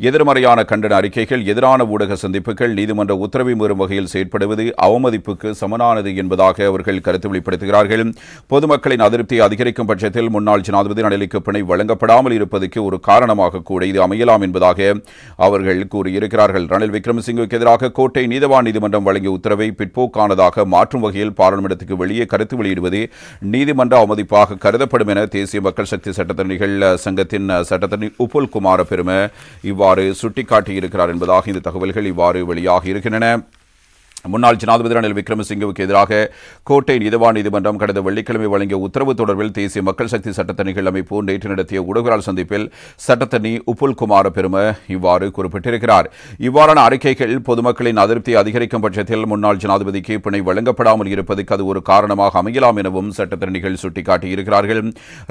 எதிர்மறையான கண்டன அறிக்கைகள், எதிரான ஊடக சந்திப்புகள் நீதிமன்ற உத்தரவை மீறும் வகையில் செயற்படுவது அவமதிப்புக்கு சமனானது என்பதாக அவர்கள் கருத்து வெளிப்படுத்துகிறார்கள். பொதுமக்களின் அதிருப்தியை அதிகரிக்கும் பட்சத்தில் முன்னாள் ஜனாதிபதி ரணிலுக்கு பிணை வழங்கப்படாமல் இருப்பதற்கு ஒரு காரணமாக கூட இது அமையலாம் என்பதாக அவர்கள் கூறியிருக்கிறார்கள். ரணில் விக்ரமசிங்கவுக்கு எதிராக கோட்டை நீதவான் நீதிமன்றம் வழங்கிய உத்தரவை பிற்போக்கானதாக மாற்றும் வகையில் பாராளுமன்றத்துக்கு வெளியே கருத்து வெளியிடுவது நீதிமன்ற அவமதிப்பாக கருதப்படும் என தேசிய மக்கள் சக்தி சட்டத்தரணிகள் சங்கத்தின் சட்டத்தரணி உப்புல் குமார பெரும இவ்வாறு சுட்டிக்காட்டியிருக்கிறார் என்பதாக இந்த தகவல்கள் இவ்வாறு வெளியாகி இருக்கின்றன. முன்னாள் ஜனாதிபதி ரணில் விக்ரமசிங்கவுக்கு எதிராக கோட்டை நீதவான் நீதிமன்றம் கடந்த வெள்ளிக்கிழமை வழங்கிய உத்தரவு தொடர்பில் தேசிய மக்கள் சக்தி சட்டத்தரணிகள் அமைப்பு நேற்று நடத்திய ஊடகவியலாளர் சந்திப்பில் சட்டத்தரணி உப்புல் குமார பெரும இவ்வாறு குறிப்பிட்டிருக்கிறார். இவ்வாறான அறிக்கைகள் பொதுமக்களின் அதிருப்தியை அதிகரிக்கும் பட்சத்தில் முன்னாள் ஜனாதிபதிக்கு பிணை வழங்கப்படாமல் இருப்பதற்கு அது ஒரு காரணமாக அமையலாம் எனவும் சட்டத்தரணிகள் சுட்டிக்காட்டியிருக்கிறார்கள்.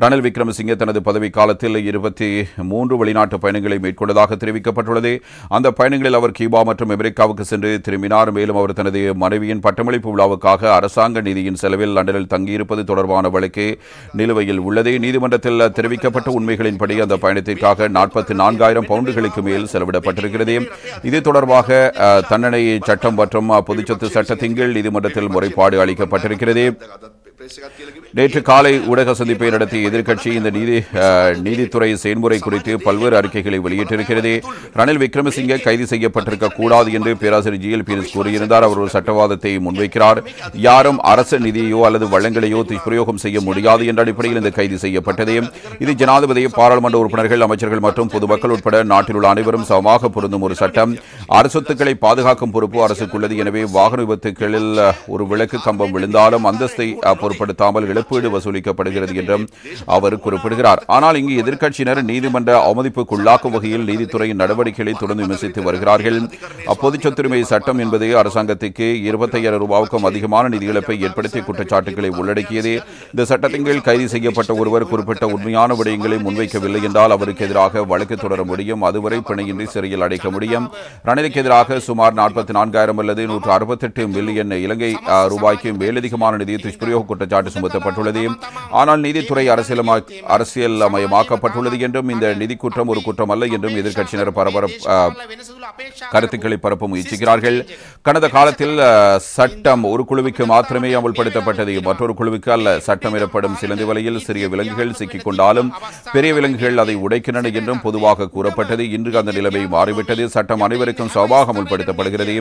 ரணில் விக்ரமசிங்கே தனது பதவி காலத்தில் 23 வெளிநாட்டு பயணங்களை மேற்கொண்டதாக தெரிவிக்கப்பட்டுள்ளது. அந்த பயணங்களில் அவர் கியூபா மற்றும் அமெரிக்காவுக்கு சென்று திரும்பினார். மேலும் அவர் தனது மனைவியின் பட்டமளிப்பு விழாவுக்காக அரசாங்க நிதியின் செலவில் லண்டனில் தங்கியிருப்பது தொடர்பான வழக்கு நிலுவையில் உள்ளது. நீதிமன்றத்தில் தெரிவிக்கப்பட்ட உண்மைகளின்படி அந்த பயணத்திற்காக 44,000 பவுண்டுகளுக்கு மேல் செலவிடப்பட்டிருக்கிறது. இது தொடர்பாக தண்டனை சட்டம் மற்றும் பொதுச்சொத்து சட்டத்தின் கீழ் நீதிமன்றத்தில் முறைப்பாடு அளிக்கப்பட்டிருக்கிறது. நேற்று காலை ஊடக சந்திப்பை நடத்திய எதிர்க்கட்சி இந்த நீதித்துறை செயல்முறை குறித்து பல்வேறு அறிக்கைகளை வெளியிட்டிருக்கிறது. ரணில் விக்ரமசிங்கே கைது செய்யப்பட்டிருக்க கூடாது என்று பேராசிரியர் ஜி.எல். பீரிஸ் கூறியிருந்தார். அவர் ஒரு சட்டவாதத்தை முன்வைக்கிறார். யாரும் அரசு நிதியோ அல்லது வளங்களையோ துஷ்பிரயோகம் செய்ய முடியாது என்ற அடிப்படையில் இந்த கைது செய்யப்பட்டது. இது ஜனாதிபதி, பாராளுமன்ற உறுப்பினர்கள், அமைச்சர்கள் மற்றும் பொதுமக்கள் உட்பட நாட்டில் உள்ள அனைவரும் சமமாக பொருந்தும் ஒரு சட்டம். அரசொத்துக்களை பாதுகாக்கும் பொறுப்பு அரசுக்குள்ளது. எனவே வாகன விபத்துகளில் ஒரு விளக்கு கம்பம் விழுந்தாலும் அந்தஸ்தை பொருட்படுத்தாமல் இழப்பீடு வசூலிக்கப்படுகிறது என்றும் அவர் குறிப்பிடுகிறார். ஆனால் இங்கு எதிர்க்கட்சியினர் நீதிமன்ற அவமதிப்புக்குள்ளாக்கும் வகையில் நீதித்துறையின் நடவடிக்கைகளை தொடர்ந்து விமர்சித்து வருகிறார்கள். அப்பொது சொத்துரிமை சட்டம் என்பது அரசாங்கத்துக்கு 25,000 ரூபாவுக்கும் அதிகமான நிதி இழப்பை ஏற்படுத்திய குற்றச்சாட்டுகளை உள்ளடக்கியது. இந்த சட்டத்தின் கீழ் கைது செய்யப்பட்ட ஒருவர் குறிப்பிட்ட உண்மையான விடயங்களை முன்வைக்கவில்லை என்றால் அவருக்கு எதிராக வழக்கு தொடர முடியும். அதுவரை பிணையின்றி சிறையில் அடைக்க முடியும். ரணிலுக்கு எதிராக சுமார் 44,000 அல்லது 168 மில்லியன் இலங்கை ரூபாய்க்கு மேலதிகமான நிதி துஷ்பிரயோக குற்றச்சாட்டு சுமத்தப்பட்டுள்ளது. ஆனால் நீதித்துறை அரசியல்மயமாக்கப்பட்டுள்ளது என்றும் இந்த நிதி குற்றம் ஒரு குற்றம் அல்ல என்றும் எதிர்க்கட்சியினர் கருத்துக்களை பரப்ப முயற்சிக்கிறார்கள். கடந்த காலத்தில் சட்டம் ஒரு குழுவுக்கு மாத்திரமே அமல்படுத்தப்பட்டது, மற்றொரு குழுவுக்கு அல்ல. சட்டம் எனப்படும் சிலந்தி வலையில் சிறிய விலங்குகள் சிக்கிக் கொண்டாலும் பெரிய விலங்குகள் அதை உடைக்கின்றன என்றும் பொதுவாக கூறப்பட்டது. இன்று அந்த நிலைமை மாறிவிட்டது. சட்டம் அனைவருக்கும் சமமாக அமல்படுத்தப்படுகிறது.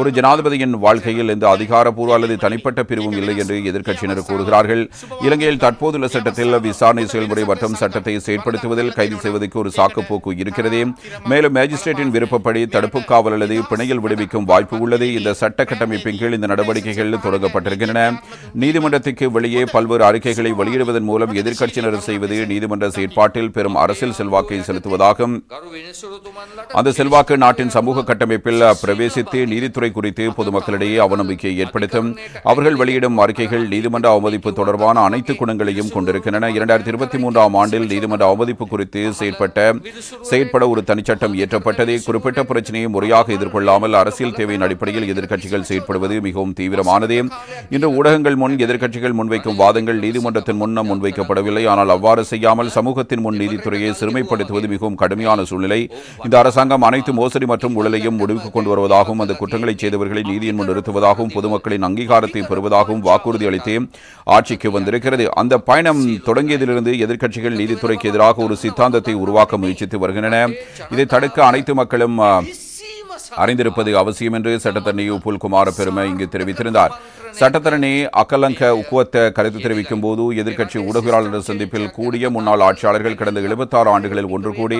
ஒரு ஜனாதிபதியின் வாழ்க்கையில் எந்த அதிகாரப்பூர்வ அல்லது தனிப்பட்ட பிரிவும் இல்லை என்று எதிர்க்கட்சியினர் கூறுகிறார்கள். இலங்கையில் தற்போதுள்ள சட்டத்தில் விசாரணை செயல்முறை மற்றும் சட்டத்தை செயற்படுத்துவதில் கைது செய்வதற்கு ஒரு சாக்குப்போக்கு இருக்கிறது. மேலும் மேஜிஸ்ட்ரேட்டின் விருப்பப்படி தடுப்பு காவல் அல்லது பிணையில் விடுவிக்கும் வாய்ப்பு உள்ளது. இந்த சட்ட கட்டமைப்பின் கீழ் இந்த நடவடிக்கைகள் தொடங்கப்பட்டிருக்கின்றன. நீதிமன்றத்துக்கு வெளியே பல்வேறு அறிக்கைகளை வெளியிடுவதன் மூலம் எதிர்க்கட்சியினர் செய்வது நீதிமன்ற செயற்பாட்டில் பெரும் அரசியல் செல்வாக்கை செலுத்துவதாகும். அந்த செல்வாக்கு நாட்டின் சமூக கட்டமைப்பில் பிரவேசித்து நீதித்துறை குறித்து பொதுமக்களிடையே அவநம்பிக்கையை ஏற்படுத்தும். அவர்கள் வெளியிடும் அறிக்கைகள் நீதிமன்ற அவமதிப்பு தொடர்பான அனைத்து குணங்களையும் கொண்டிருக்கின்றன. 2023ஆம் ஆண்டில் நீதிமன்ற அவமதிப்பு குறித்து செயற்பட ஒரு தனிச்சட்டம் இயற்றப்பட்டது. குறிப்பிட்ட பிரச்சனையை முறையாக எதிர்கொள்ளாமல் அரசியல் தேவையின் அடிப்படையில் எதிர்க்கட்சிகள் செயற்படுவது மிகவும் தீவிரமானது. இன்று ஊடகங்கள் முன் எதிர்க்கட்சிகள் முன்வைக்கும் வாதங்கள் நீதிமன்றத்தின் முன்னம் முன்வைக்கப்படவில்லை. ஆனால் அவ்வாறு செய்யாமல் சமூகத்தின் முன் நீதித்துறையை சிறுமைப்படுத்துவது மிகவும் கடுமையான சூழ்நிலை. இந்த அரசாங்கம் அனைத்து மோசடி மற்றும் ஊழலையும் முடிவுக்கு கொண்டு வருவதாகவும் அந்த குற்றங்களை செய்தவர்களை நீதியின் முன் நிறுத்துவதாகவும் பொதுமக்களின் அங்கீகாரத்தை பெறுவதாகவும் வாக்குறுதி அளித்து ஆட்சிக்கு வந்திருக்கிறது. அந்த பயணம் தொடங்கியதிலிருந்து எதிர்க்கட்சிகள் நீதித்துறைக்கு எதிராக ஒரு சித்தாந்தத்தை உருவாக்க முயற்சித்து வருகின்றன. இதை தடுக்க அனைத்து மக்களும் அறிந்திருப்பது அவசியம் என்று சட்டத்தரணி உப்புல் குமார பெரும இங்கு தெரிவித்திருந்தார். சட்டத்தரணி அக்கலங்க உக்குவத்த கருத்து தெரிவிக்கும் போது எதிர்க்கட்சி ஊடகவியலாளர் சந்திப்பில் கூடிய முன்னாள் ஆட்சியாளர்கள் கடந்த 76 ஆண்டுகளில் ஒன்று கூடி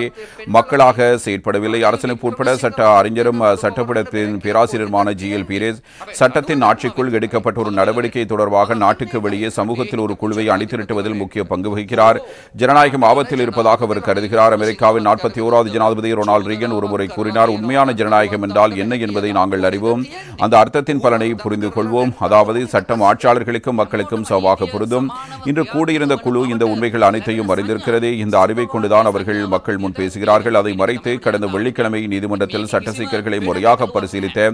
மக்களாக செயற்படவில்லை. அரசனுக்கு உட்பட சட்ட அறிஞரும் சட்டப்பீடத்தின் பேராசிரியருமான ஜி.எல். பீரிஸ் சட்டத்தின் ஆட்சிக்குள் எடுக்கப்பட்ட ஒரு நடவடிக்கை தொடர்பாக நாட்டுக்கு வெளியே சமூகத்தில் ஒரு குழுவை அணிதிரட்டுவதில் முக்கிய பங்கு வகிக்கிறார். ஜனநாயகம் ஆபத்தில் இருப்பதாக அவர் கருதுகிறார். அமெரிக்காவின் 41வது ஜனாதிபதி ரொனால்ட் ரீகன் ஒருமுறை கூறினார், உண்மையான ஜனநாயகம் என்றால் என்ன என்பதை நாங்கள் அறிவோம், அந்த அர்த்தத்தின் பலனை புரிந்து கொள்வோம். அதாவது அதாவது சட்டம் ஆட்சியாளர்களுக்கும் மக்களுக்கும் சமமாக பொருந்தும். இன்று கூடியிருந்த குழு இந்த உண்மைகள் அனைத்தையும் அறிந்திருக்கிறது. இந்த அறிவை கொண்டுதான் அவர்கள் மக்கள் முன் பேசுகிறார்கள். அதை மறைத்து கடந்த வெள்ளிக்கிழமை நீதிமன்றத்தில் சட்ட சிக்கல்களை முறையாக பரிசீலித்த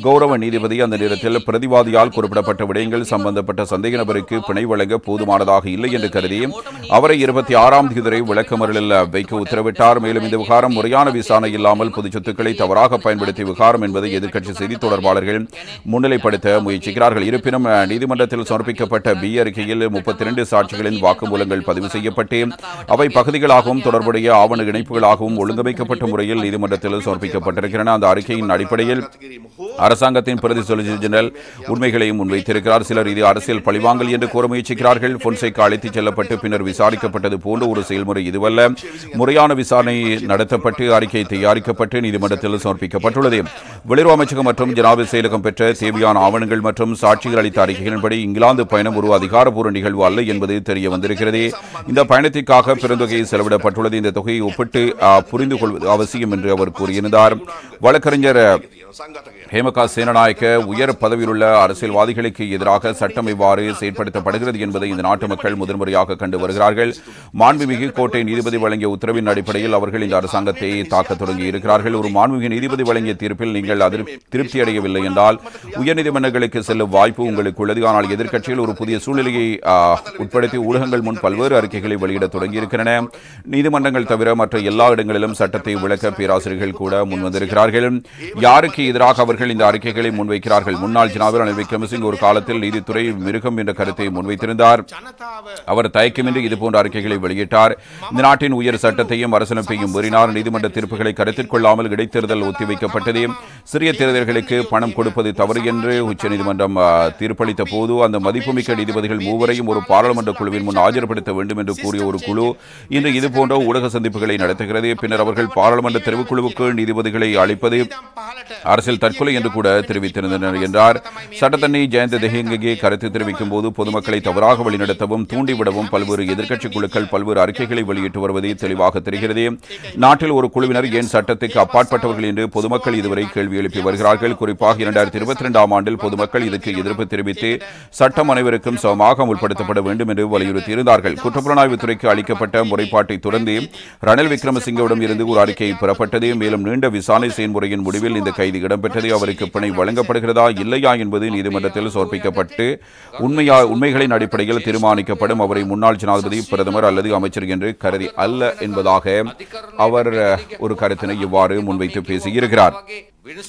கௌரவ நீதிபதி அந்த நேரத்தில் பிரதிவாதியால் குறிப்பிடப்பட்ட விடயங்கள் சம்பந்தப்பட்ட சந்தேக நபருக்கு பிணை வழங்க போதுமானதாக இல்லை என்று கருதி அவரை 26ஆம் தேதி வரை விளக்கமறியலில் வைக்க உத்தரவிட்டார். மேலும் இந்த விவகாரம் முறையான விசாரணை இல்லாமல் பொது சொத்துக்களை தவறாக பயன்படுத்திய விவகாரம் என்பதை எதிர்க்கட்சி செய்தி தொடர்பாளர்கள் முன்னிலைப்படுத்த முயற்சிக்கிறார்கள். இருப்பினும் நீதிமன்றத்தில் சமர்ப்பிக்கப்பட்ட பி அறிக்கையில் 32 சாட்சிகளின் வாக்குமூலங்கள் பதிவு செய்யப்பட்டு அவை பகுதிகளாகவும் தொடர்புடைய ஆவண இணைப்புகளாகவும் ஒழுங்கமைக்கப்பட்ட முறையில் நீதிமன்றத்தில் சமர்ப்பிக்கப்பட்டிருக்கின்றன. அந்த அறிக்கையின் அடிப்படையில் அரசாங்கத்தின் பிரதி சொலிசிட்டர் ஜெனரல் உண்மைகளையும் முன்வைத்திருக்கிறார். சிலர் இது அரசியல் பழிவாங்கல் என்று கூற முயற்சிக்கிறார்கள். பொன்சேகா அழைத்துச் செல்லப்பட்டு பின்னர் விசாரிக்கப்பட்டது போன்ற ஒரு செயல்முறை இதுவல்ல. முறையான விசாரணை நடத்தப்பட்டு அறிக்கை தயாரிக்கப்பட்டு நீதிமன்றத்தில் சமர்ப்பிக்கப்பட்டுள்ளது. வெளியுறவு அமைச்சகம் மற்றும் ஜனாதிபதி செயலகம் பெற்ற தேவையான ஆவணங்கள் மற்றும் சாட்சிகள் அளித்த அறிக்கைகளின்படி இங்கிலாந்து பயணம் ஒரு அதிகாரப்பூர்வ நிகழ்வு அல்ல என்பது தெரிய வந்திருக்கிறது. இந்த பயணத்திற்காக பெருந்தொகை செலவிடப்பட்டுள்ளது. இந்த தொகையை ஒப்பிட்டு புரிந்து கொள்வது அவசியம் என்று அவர் கூறியிருந்தார். வழக்கறிஞர் ஹேமகா சேனநாயக்க உயர் பதவியில் உள்ள அரசியல்வாதிகளுக்கு எதிராக சட்டம் எவ்வாறு செயற்படுத்தப்படுகிறது என்பதை இந்த நாட்டு மக்கள் முதன்முறையாக கண்டு வருகிறார்கள். மாண்புமிகு கோட்டை நீதிபதி வழங்கிய உத்தரவின் அடிப்படையில் அவர்கள் இந்த அரசாங்கத்தை தாக்க தொடங்கி இருக்கிறார்கள். ஒரு மாண்புமிகு நீதிபதி வழங்கிய தீர்ப்பில் நீங்கள் திருப்தி அடையவில்லை என்றால் உயர்நீதிமன்றங்களுக்கு செல்லும் வாய்ப்பு உங்களுக்கு உள்ளது. ஆனால் எதிர்க்கட்சியில் ஒரு புதிய சூழ்நிலையை உட்படுத்தி ஊடகங்கள் முன் பல்வேறு அறிக்கைகளை வெளியிட தொடங்கியிருக்கின்றன. நீதிமன்றங்கள் தவிர மற்ற எல்லா இடங்களிலும் சட்டத்தை விளக்க பேராசிரியர்கள் கூட முன்வந்திருக்கிறார்கள். யாருக்கு எதிராக அவர்கள் இந்த அறிக்கைகளை முன்வைக்கிறார்கள்? முன்னாள் ஜனாதிபதி ரணில் விக்ரமசிங்க ஒரு காலத்தில் நீதித்துறை மிருகம் என்ற கருத்தை முன்வைத்திருந்தார். அவர் தயக்கமின்றி இதுபோன்ற அறிக்கைகளை வெளியிட்டார். இந்த நாட்டின் உயர் சட்டத்தையும் அரசியலமைப்பையும் மீறினார். நீதிமன்ற தீர்ப்புகளை கருத்தில் கொள்ளாமல் இடைத்தேர்தல் ஒத்திவைக்கப்பட்டது. சிறிய தேர்தல்களுக்கு பணம் கொடுப்பது தவறு என்று உச்சநீதிமன்றம் தீர்ப்பளித்த போது அந்த மதிப்புமிக்க நீதிபதிகள் மூவரையும் ஒரு பாராளுமன்ற குழுவின் முன் ஆஜர்படுத்த வேண்டும் என்று கூறிய ஒரு குழு இன்று இதுபோன்ற ஊடக சந்திப்புகளை நடத்துகிறது. பின்னர் அவர்கள் பாராளுமன்ற தெரிவுக்குழுவுக்கு நீதிபதிகளை அளிப்பது அரசியல் தற்கொலை என்று கூட தெரிவித்திருந்தனர் என்றார். சட்டத்தண்ணி ஜெயந்த தெஹிங்கே கருத்து தெரிவிக்கும் போது பொதுமக்களை தவறாக வழிநடத்தவும் தூண்டிவிடவும் பல்வேறு எதிர்க்கட்சி குழுக்கள் பல்வேறு அறிக்கைகளை வெளியிட்டு வருவதை தெளிவாக தெரிகிறது. நாட்டில் ஒரு குழுவினர் ஏன் சட்டத்துக்கு அப்பாற்பட்டவர்கள் என்று பொதுமக்கள் இதுவரை கேள்வி எழுப்பி வருகிறார்கள். குறிப்பாக 2022ஆம் ஆண்டில் பொதுமக்கள் இதற்கு எதிர்ப்பு தெரிவித்து சட்டம் அனைவருக்கும் சமமாக அமுல்படுத்தப்பட வேண்டும் என்று வலியுறுத்தியிருந்தார்கள். குற்றப்புலனாய்வு துறைக்கு அளிக்கப்பட்ட முறைப்பாட்டை தொடர்ந்து ரணில் விக்ரமசிங்கவிடம் இருந்து ஒரு அறிக்கை பெறப்பட்டது. மேலும் நீண்ட விசாரணை செயல்முறையின் முடிவில் இந்த கைது இடம்பெற்றது. அவருக்கு பிணை வழங்கப்படுகிறதா இல்லையா என்பது நீதிமன்றத்தில் சமர்ப்பிக்கப்பட்டு உண்மைகளின் அடிப்படையில் தீர்மானிக்கப்படும். அவரை முன்னாள் ஜனாதிபதி, பிரதமர் அல்லது அமைச்சர் என்று கருதி அல்ல என்பதாக அவர் ஒரு கருத்தினை இவ்வாறு முன்வைத்து பேசியிருக்கிறார்.